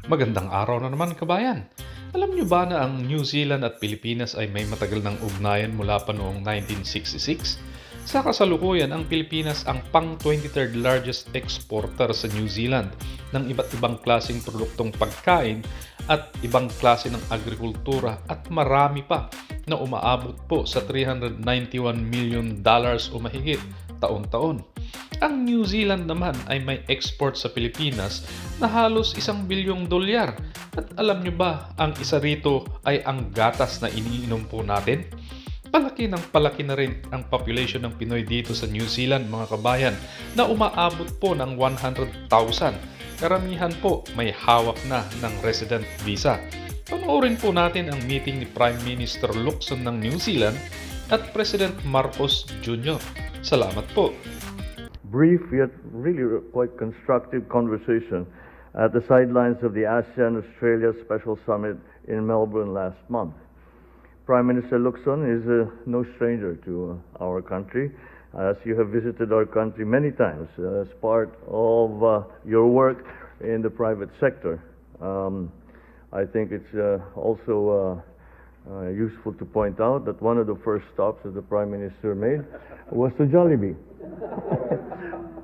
Magandang araw na naman kabayan. Alam niyo ba na ang New Zealand at Pilipinas ay may matagal ng ugnayan mula pa noong 1966? Sa kasalukuyan, ang Pilipinas ang pang-23rd largest exporter sa New Zealand ng iba't ibang klaseng produktong pagkain at ibang klase ng agrikultura at marami pa na umaabot po sa $391 million o mahigit taon-taon. Ang New Zealand naman ay may export sa Pilipinas na halos $1 bilyong. At alam nyo ba, ang isa rito ay ang gatas na iniinom po natin? Palaki na rin ang population ng Pinoy dito sa New Zealand mga kabayan na umaabot po ng 100,000. Karamihan po may hawak na ng resident visa. Panoorin po natin ang meeting ni Prime Minister Luxon ng New Zealand at President Marcos Jr. Salamat po. Brief yet really quite constructive conversation at the sidelines of the ASEAN-Australia Special Summit in Melbourne last month. Prime Minister Luxon is no stranger to our country, as you have visited our country many times as part of your work in the private sector. I think it's also useful to point out that one of the first stops that the Prime Minister made was to Jollibee,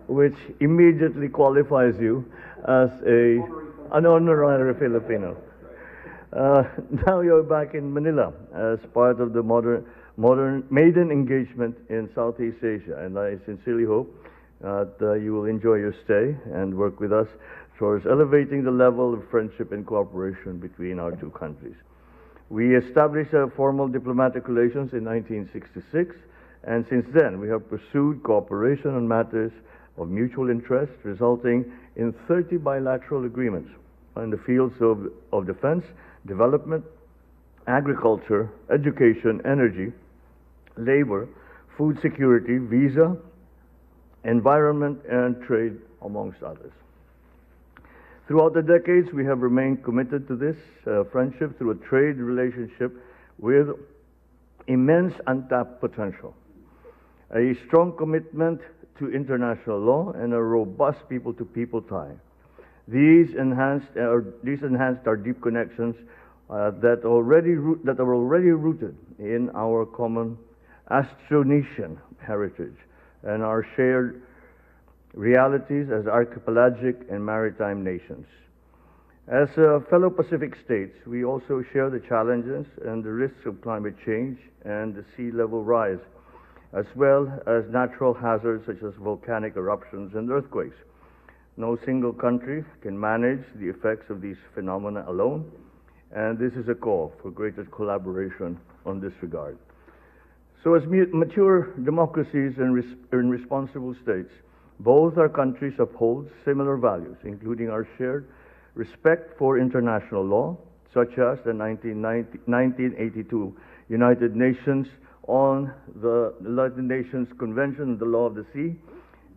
which immediately qualifies you as an honorary Filipino. Now you're back in Manila as part of the modern maiden engagement in Southeast Asia, and I sincerely hope that you will enjoy your stay and work with us towards elevating the level of friendship and cooperation between our two countries. We established formal diplomatic relations in 1966, and since then we have pursued cooperation on matters of mutual interest, resulting in 30 bilateral agreements in the fields of defense, development, agriculture, education, energy, labor, food security, visa, environment, and trade, amongst others. Throughout the decades, we have remained committed to this friendship through a trade relationship with immense untapped potential, a strong commitment to international law, and a robust people-to-people tie. These enhanced our deep connections that are already rooted in our common Austronesian heritage and our shared realities as archipelagic and maritime nations. As fellow Pacific states, we also share the challenges and the risks of climate change and the sea level rise, as well as natural hazards such as volcanic eruptions and earthquakes. No single country can manage the effects of these phenomena alone, and this is a call for greater collaboration on this regard. So as mature democracies and responsible states, both our countries uphold similar values, including our shared respect for international law, such as the 1982 United Nations Convention on the Law of the Sea,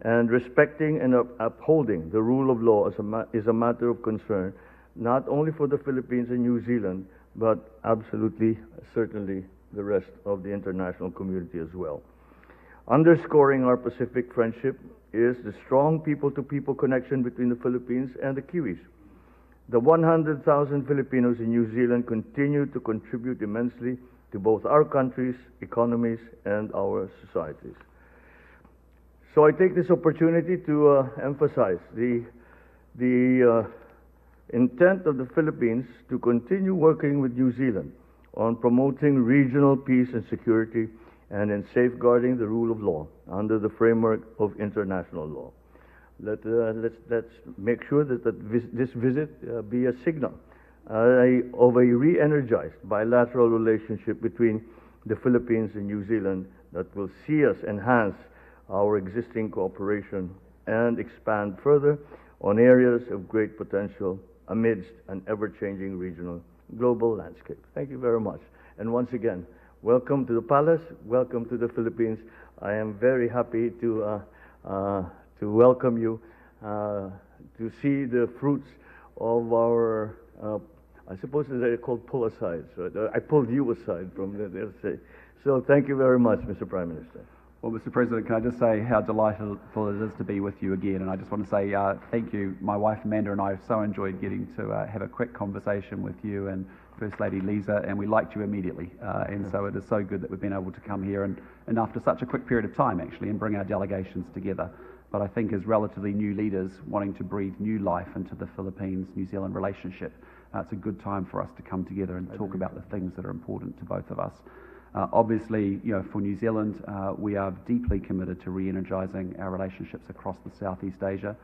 and respecting and upholding the rule of law is a matter of concern, not only for the Philippines and New Zealand, but absolutely, certainly, the rest of the international community as well. Underscoring our Pacific friendship is the strong people-to-people connection between the Philippines and the Kiwis. The 100,000 Filipinos in New Zealand continue to contribute immensely to both our countries' economies and our societies. So I take this opportunity to emphasize the intent of the Philippines to continue working with New Zealand on promoting regional peace and security and in safeguarding the rule of law under the framework of international law. Let's make sure that this visit be a signal of a re-energized bilateral relationship between the Philippines and New Zealand that will see us enhance our existing cooperation and expand further on areas of great potential amidst an ever-changing regional global landscape. Thank you very much. And once again, welcome to the Palace, welcome to the Philippines. I am very happy to welcome you, to see the fruits of our, I suppose they're called pull-asides. Right? I pulled you aside from the. So thank you very much, Mr. Prime Minister. Well, Mr. President, can I just say how delightful it is to be with you again? And I just want to say thank you. My wife Amanda and I have so enjoyed getting to have a quick conversation with you and First Lady Lisa, and we liked you immediately. And so it is so good that we've been able to come here and after such a quick period of time, actually, and bring our delegations together. But I think as relatively new leaders wanting to breathe new life into the Philippines-New Zealand relationship, it's a good time for us to come together and talk about the things that are important to both of us. Obviously, for New Zealand, we are deeply committed to re-energising our relationships across the Southeast Asia.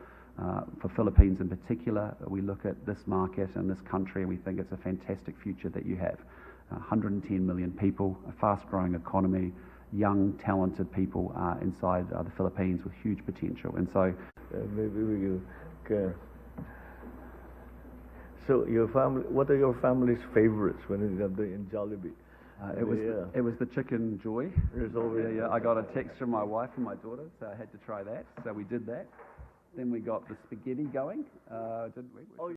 For Philippines in particular, we look at this market and this country and we think it's a fantastic future that you have. 110 million people, a fast-growing economy, young, talented people inside the Philippines with huge potential. And so, maybe we can. So, your family. What are your family's favorites when it comes to in Jollibee? it was the chicken joy. There's always I got a text from my wife and my daughter, so I had to try that. So we did that. Then we got the spaghetti going. Didn't we?